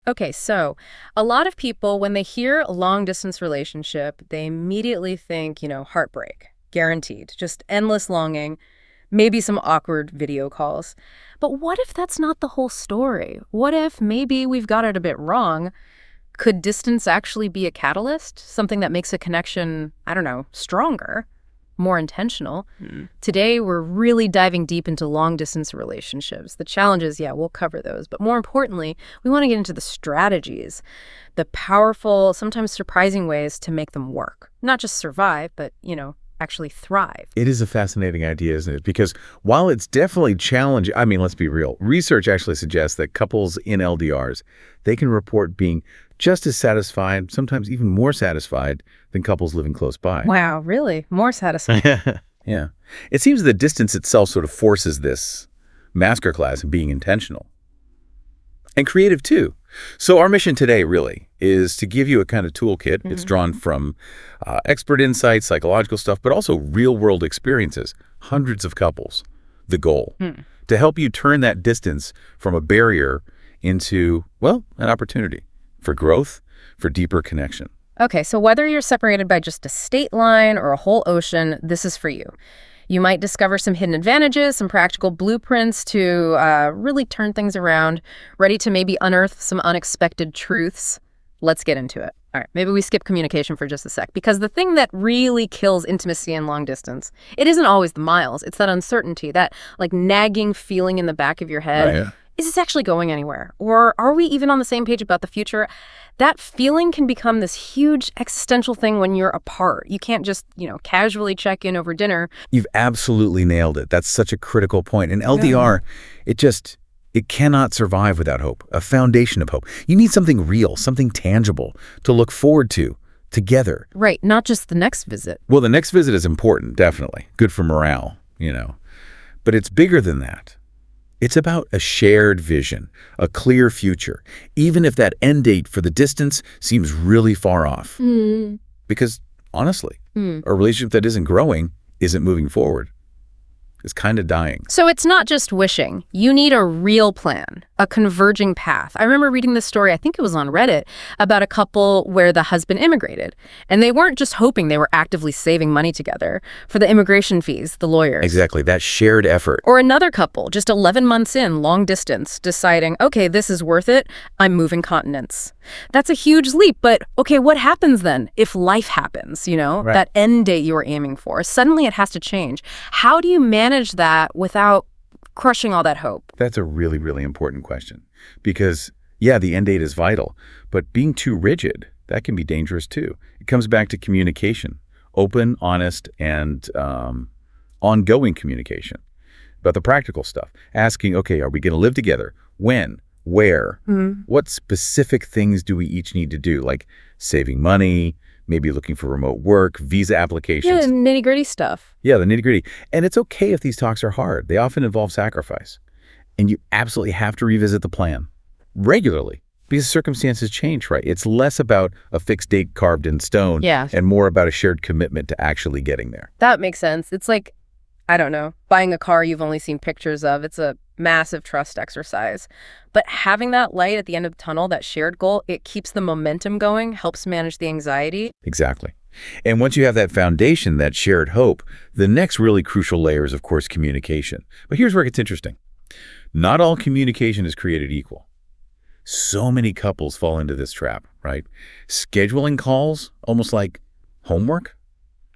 Okay, so a lot of people, when they hear a long distance relationship, they immediately think, heartbreak, guaranteed, just endless longing, maybe some awkward video calls. But what if that's not the whole story? What if maybe we've got it a bit wrong? Could distance actually be a catalyst? Something that makes a connection, I don't know, stronger, more intentional? Today, we're really diving deep into long distance relationships. The challenges, yeah, we'll cover those. But more importantly, we want to get into the strategies, the powerful, sometimes surprising ways to make them work. Not just survive, but, actually thrive. It is a fascinating idea, isn't it? Because while it's definitely challenging, I mean, let's be real. Research actually suggests that couples in LDRs, they can report being just as satisfied, sometimes even more satisfied than couples living close by. Wow, really? More satisfying. Yeah. It seems that distance itself sort of forces this masterclass in being intentional. And creative, too. So our mission today, really, is to give you a kind of toolkit. It's drawn from expert insights, psychological stuff, but also real-world experiences, hundreds of couples. The goal, to help you turn that distance from a barrier into, well, an opportunity for growth, for deeper connection. Okay, so whether you're separated by just a state line or a whole ocean, this is for you. You might discover some hidden advantages, some practical blueprints to really turn things around, ready to maybe unearth some unexpected truths. Let's get into it. All right, maybe we skip communication for just a sec, because the thing that really kills intimacy in long distance, it isn't always the miles. It's that uncertainty, that like nagging feeling in the back of your head. Oh, yeah. Is this actually going anywhere? Or are we even on the same page about the future? That feeling can become this huge existential thing when you're apart. You can't just, casually check in over dinner. You've absolutely nailed it. That's such a critical point. In LDR, it cannot survive without hope, a foundation of hope. You need something real, something tangible to look forward to together. Right, not just the next visit. Well, the next visit is important, definitely. Good for morale, But it's bigger than that. It's about a shared vision, a clear future, even if that end date for the distance seems really far off. Because, honestly, a relationship that isn't growing isn't moving forward. It's kind of dying. So it's not just wishing. You need a real plan, a converging path. I remember reading this story, I think it was on Reddit, about a couple where the husband immigrated. And they weren't just hoping, they were actively saving money together for the immigration fees, the lawyers. Exactly, that shared effort. Or another couple, just 11 months in, long distance, deciding, okay, this is worth it, I'm moving continents. That's a huge leap, but okay, what happens then if life happens, Right. That end date you were aiming for? Suddenly it has to change. How do you manage that without crushing all that hope? That's a really, really important question. Because, yeah, the end date is vital, but being too rigid, that can be dangerous too. It comes back to communication, open, honest, and ongoing communication about the practical stuff. Asking, okay, are we going to live together? When? Where? What specific things do we each need to do? Like saving money, maybe looking for remote work, visa applications. Yeah, nitty-gritty stuff. Yeah, the nitty-gritty. And it's okay if these talks are hard. They often involve sacrifice. And you absolutely have to revisit the plan regularly because circumstances change, right? It's less about a fixed date carved in stone and more about a shared commitment to actually getting there. That makes sense. It's like, I don't know, buying a car you've only seen pictures of. It's a massive trust exercise. But having that light at the end of the tunnel, that shared goal, it keeps the momentum going, helps manage the anxiety. Exactly. And once you have that foundation, that shared hope, the next really crucial layer is, of course, communication. But here's where it gets interesting. Not all communication is created equal. So many couples fall into this trap, right? Scheduling calls almost like homework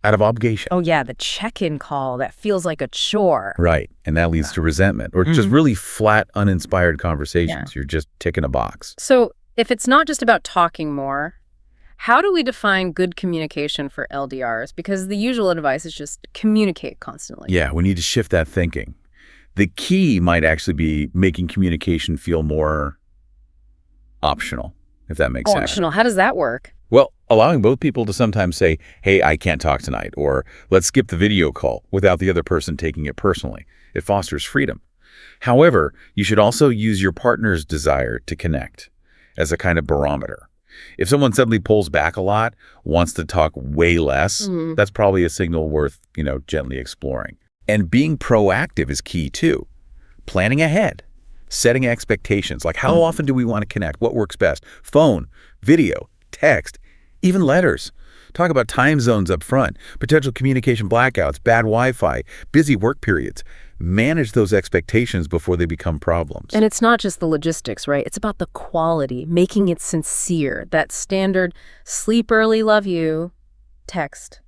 out of obligation. Oh yeah, the check-in call that feels like a chore. Right. And that leads to resentment or just really flat, uninspired conversations. You're just ticking a box. So if it's not just about talking more, how do we define good communication for LDRs? Because the usual advice is just communicate constantly. Yeah, we need to shift that thinking. The key might actually be making communication feel more optional, if that makes sense. Optional, how does that work? Well, allowing both people to sometimes say, hey, I can't talk tonight, or let's skip the video call without the other person taking it personally. It fosters freedom. However, you should also use your partner's desire to connect as a kind of barometer. If someone suddenly pulls back a lot, wants to talk way less, that's probably a signal worth, gently exploring. And being proactive is key too. Planning ahead. Setting expectations, like how often do we want to connect? What works best? Phone, video, text, even letters. Talk about time zones up front, potential communication blackouts, bad Wi-Fi, busy work periods. Manage those expectations before they become problems. And it's not just the logistics, right? It's about the quality, making it sincere. That standard sleep early, love you text.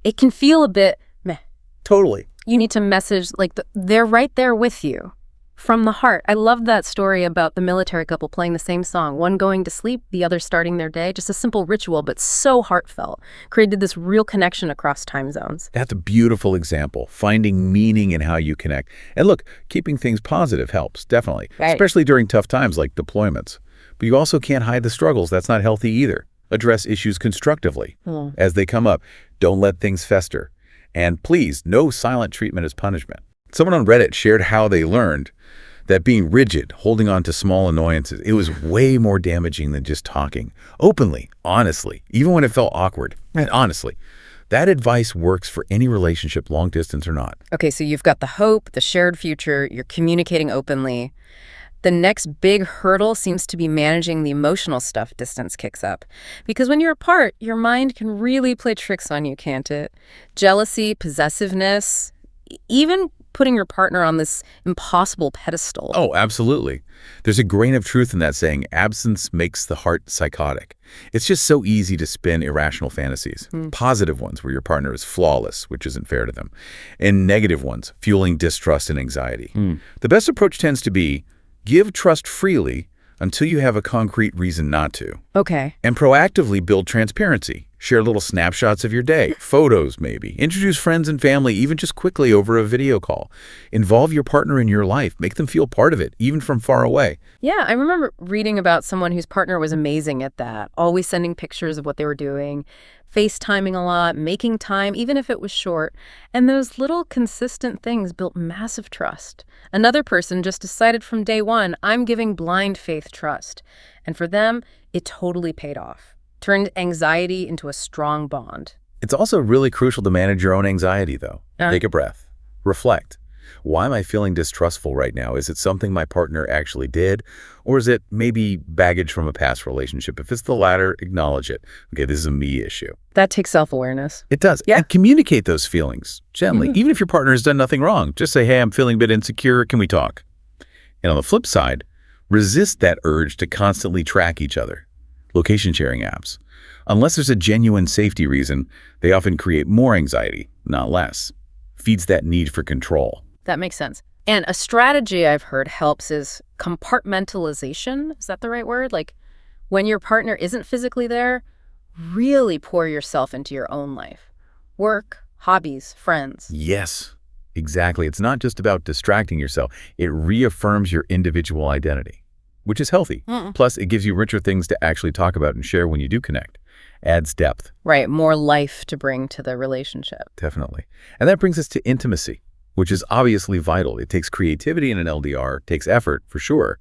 It can feel a bit meh. Totally. You need to message like they're right there with you from the heart. I love that story about the military couple playing the same song, one going to sleep, the other starting their day. Just a simple ritual, but so heartfelt. Created this real connection across time zones. That's a beautiful example, finding meaning in how you connect. And look, keeping things positive helps, definitely, Right. especially during tough times like deployments. But you also can't hide the struggles. That's not healthy either. Address issues constructively as they come up. Don't let things fester. And please, no silent treatment as punishment. Someone on Reddit shared how they learned that being rigid, holding on to small annoyances, it was way more damaging than just talking. Openly, honestly, even when it felt awkward. And honestly, that advice works for any relationship, long distance or not. Okay, so you've got the hope, the shared future, you're communicating openly. The next big hurdle seems to be managing the emotional stuff distance kicks up. Because when you're apart, your mind can really play tricks on you, can't it? Jealousy, possessiveness, even putting your partner on this impossible pedestal. Oh, absolutely. There's a grain of truth in that saying, absence makes the heart psychotic. It's just so easy to spin irrational fantasies. Positive ones where your partner is flawless, which isn't fair to them, and negative ones fueling distrust and anxiety. The best approach tends to be give trust freely until you have a concrete reason not to. Okay. And proactively build transparency. Share little snapshots of your day, photos maybe. Introduce friends and family, even just quickly over a video call. Involve your partner in your life. Make them feel part of it, even from far away. Yeah, I remember reading about someone whose partner was amazing at that, always sending pictures of what they were doing, FaceTiming a lot, making time, even if it was short. And those little consistent things built massive trust. Another person just decided from day one, I'm giving blind faith trust. And for them, it totally paid off. Turned anxiety into a strong bond. It's also really crucial to manage your own anxiety, though. Take a breath. Reflect. Why am I feeling distrustful right now? Is it something my partner actually did? Or is it maybe baggage from a past relationship? If it's the latter, acknowledge it. Okay, this is a me issue. That takes self-awareness. It does. Yeah. And communicate those feelings gently. Even if your partner has done nothing wrong, just say, hey, I'm feeling a bit insecure. Can we talk? And on the flip side, resist that urge to constantly track each other. Location sharing apps. Unless there's a genuine safety reason, they often create more anxiety, not less. Feeds that need for control. That makes sense. And a strategy I've heard helps is compartmentalization. Is that the right word? Like when your partner isn't physically there, really pour yourself into your own life. Work, hobbies, friends. Yes, exactly. It's not just about distracting yourself. It reaffirms your individual identity, which is healthy. Plus, it gives you richer things to actually talk about and share when you do connect. Adds depth. Right, more life to bring to the relationship. Definitely. And that brings us to intimacy, which is obviously vital. It takes creativity in an LDR, takes effort for sure,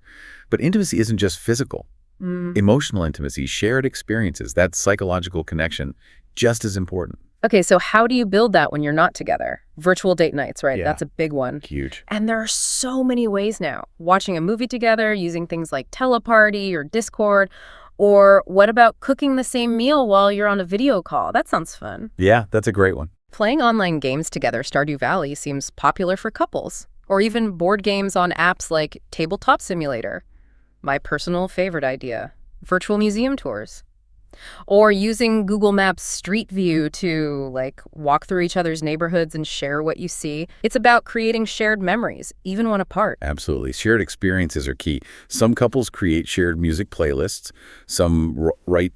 but intimacy isn't just physical. Emotional intimacy, shared experiences, that psychological connection, just as important. Okay, so how do you build that when you're not together? Virtual date nights, right? Yeah. That's a big one. Huge. And there are so many ways now. Watching a movie together, using things like Teleparty or Discord, or what about cooking the same meal while you're on a video call? That sounds fun. Yeah, that's a great one. Playing online games together, Stardew Valley, seems popular for couples. Or even board games on apps like Tabletop Simulator. My personal favorite idea. Virtual museum tours. Or using Google Maps Street View to walk through each other's neighborhoods and share what you see. It's about creating shared memories, even when apart. Absolutely. Shared experiences are key. Some couples create shared music playlists. Some write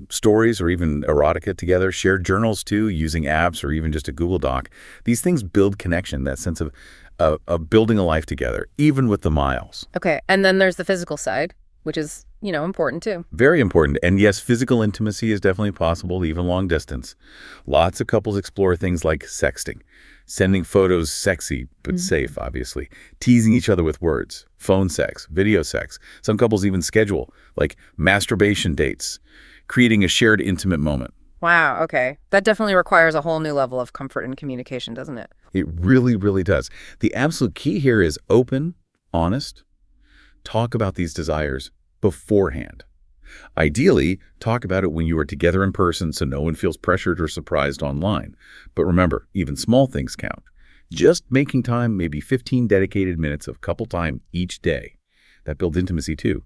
stories or even erotica together. Shared journals too, using apps or even just a Google Doc. These things build connection, that sense of building a life together, even with the miles. Okay, and then there's the physical side, which is, important too. Very important. And yes, physical intimacy is definitely possible, even long distance. Lots of couples explore things like sexting, sending photos sexy, but safe, obviously, teasing each other with words, phone sex, video sex. Some couples even schedule, masturbation dates, creating a shared intimate moment. Wow, okay. That definitely requires a whole new level of comfort and communication, doesn't it? It really, really does. The absolute key here is open, honest, talk about these desires beforehand. Ideally, talk about it when you are together in person so no one feels pressured or surprised online. But remember, even small things count. Just making time, maybe 15 dedicated minutes of couple time each day. That builds intimacy too.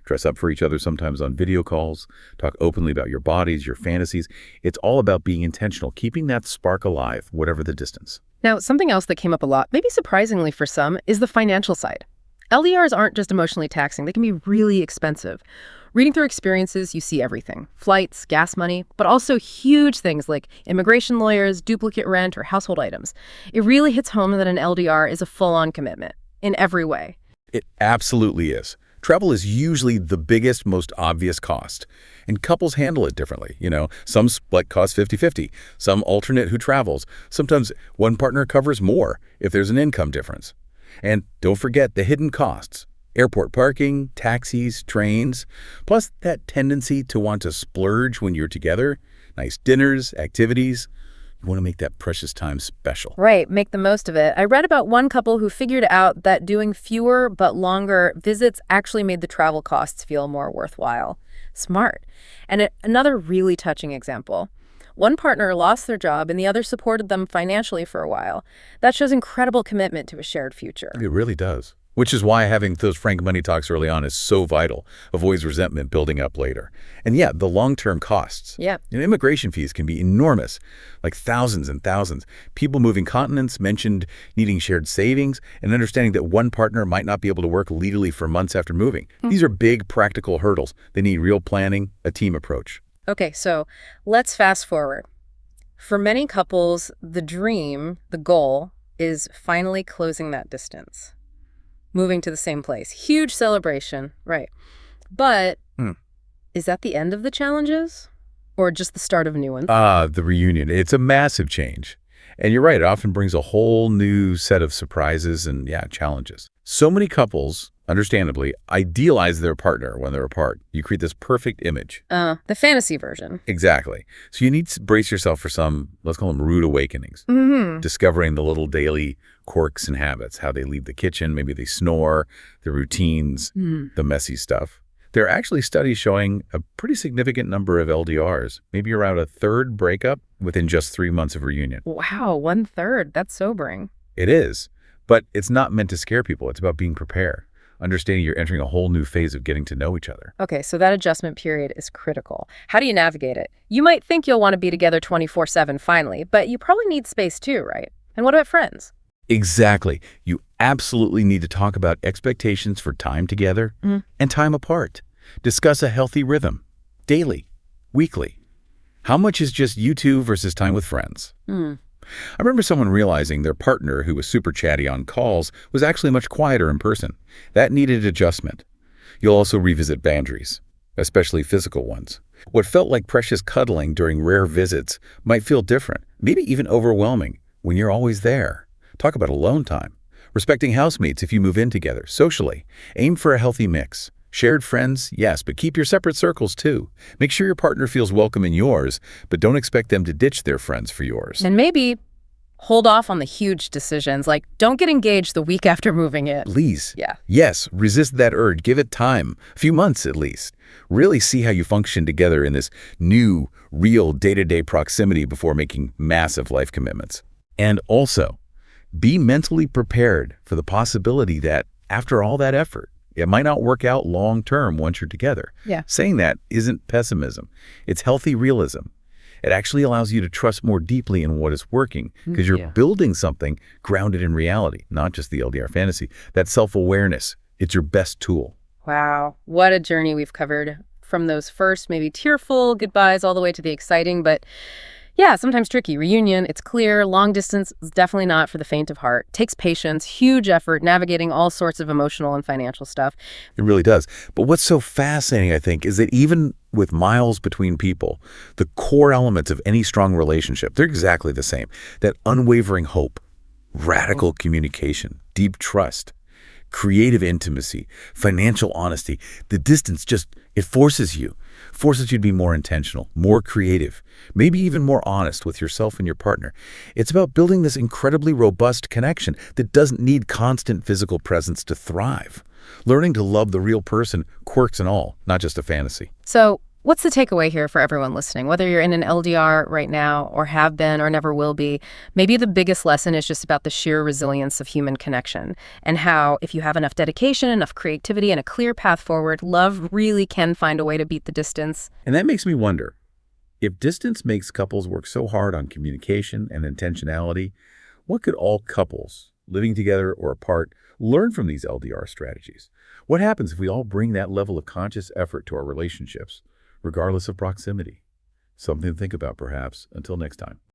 Dress up for each other sometimes on video calls. Talk openly about your bodies, your fantasies. It's all about being intentional, keeping that spark alive, whatever the distance. Now, something else that came up a lot, maybe surprisingly for some, is the financial side. LDRs aren't just emotionally taxing, they can be really expensive. Reading through experiences, you see everything. Flights, gas money, but also huge things like immigration lawyers, duplicate rent, or household items. It really hits home that an LDR is a full-on commitment in every way. It absolutely is. Travel is usually the biggest, most obvious cost. And couples handle it differently. Some split costs 50-50. Some alternate who travels. Sometimes one partner covers more if there's an income difference. And don't forget the hidden costs. Airport parking, taxis, trains, plus that tendency to want to splurge when you're together. Nice dinners, activities. You want to make that precious time special. Right, make the most of it. I read about one couple who figured out that doing fewer but longer visits actually made the travel costs feel more worthwhile. Smart. And another really touching example. One partner lost their job and the other supported them financially for a while. That shows incredible commitment to a shared future. It really does. Which is why having those frank money talks early on is so vital. Avoids resentment building up later. And yeah, the long-term costs. Yeah. Immigration fees can be enormous, like thousands and thousands. People moving continents mentioned needing shared savings and understanding that one partner might not be able to work legally for months after moving. These are big practical hurdles. They need real planning, a team approach. Okay, so let's fast forward. For many couples, the dream, the goal, is finally closing that distance. Moving to the same place. Huge celebration, right. But is that the end of the challenges? Or just the start of new ones? The reunion. It's a massive change. And you're right, it often brings a whole new set of surprises and, challenges. So many couples, understandably, idealize their partner when they're apart. You create this perfect image. The fantasy version. Exactly. So you need to brace yourself for some, let's call them rude awakenings. Discovering the little daily quirks and habits, how they leave the kitchen, maybe they snore, the routines, the messy stuff. There are actually studies showing a pretty significant number of LDRs, maybe around a third breakup within just 3 months of reunion. Wow, 1/3. That's sobering. It is, but it's not meant to scare people. It's about being prepared, understanding you're entering a whole new phase of getting to know each other. Okay, so that adjustment period is critical. How do you navigate it? You might think you'll want to be together 24/7 finally, but you probably need space too, right? And what about friends? Exactly. You absolutely need to talk about expectations for time together and time apart. Discuss a healthy rhythm, daily, weekly. How much is just you two versus time with friends? I remember someone realizing their partner, who was super chatty on calls, was actually much quieter in person. That needed adjustment. You'll also revisit boundaries, especially physical ones. What felt like precious cuddling during rare visits might feel different, maybe even overwhelming, when you're always there. Talk about alone time. Respecting housemates if you move in together, socially. Aim for a healthy mix. Shared friends, yes, but keep your separate circles too. Make sure your partner feels welcome in yours, but don't expect them to ditch their friends for yours. And maybe hold off on the huge decisions, like don't get engaged the week after moving in. Please. Yeah. Yes, resist that urge. Give it time, a few months at least. Really see how you function together in this new, real day-to-day proximity before making massive life commitments. And also, be mentally prepared for the possibility that after all that effort, it might not work out long-term once you're together. Yeah. Saying that isn't pessimism. It's healthy realism. It actually allows you to trust more deeply in what is working because you're building something grounded in reality, not just the LDR fantasy. That self-awareness, it's your best tool. Wow. What a journey we've covered, from those first maybe tearful goodbyes all the way to the exciting, but sometimes tricky reunion. It's clear. Long distance is definitely not for the faint of heart. Takes patience, huge effort, navigating all sorts of emotional and financial stuff. It really does. But what's so fascinating, I think, is that even with miles between people, the core elements of any strong relationship, they're exactly the same. That unwavering hope, radical communication, deep trust, creative intimacy, financial honesty. The distance it forces you to be more intentional, more creative, maybe even more honest with yourself and your partner. It's about building this incredibly robust connection that doesn't need constant physical presence to thrive. learning to love the real person, quirks and all, not just a fantasy. So what's the takeaway here for everyone listening? Whether you're in an LDR right now or have been or never will be, maybe the biggest lesson is just about the sheer resilience of human connection and how if you have enough dedication, enough creativity, and a clear path forward, love really can find a way to beat the distance. And that makes me wonder, if distance makes couples work so hard on communication and intentionality, what could all couples, living together or apart, learn from these LDR strategies? What happens if we all bring that level of conscious effort to our relationships, regardless of proximity? Something to think about, perhaps. Until next time.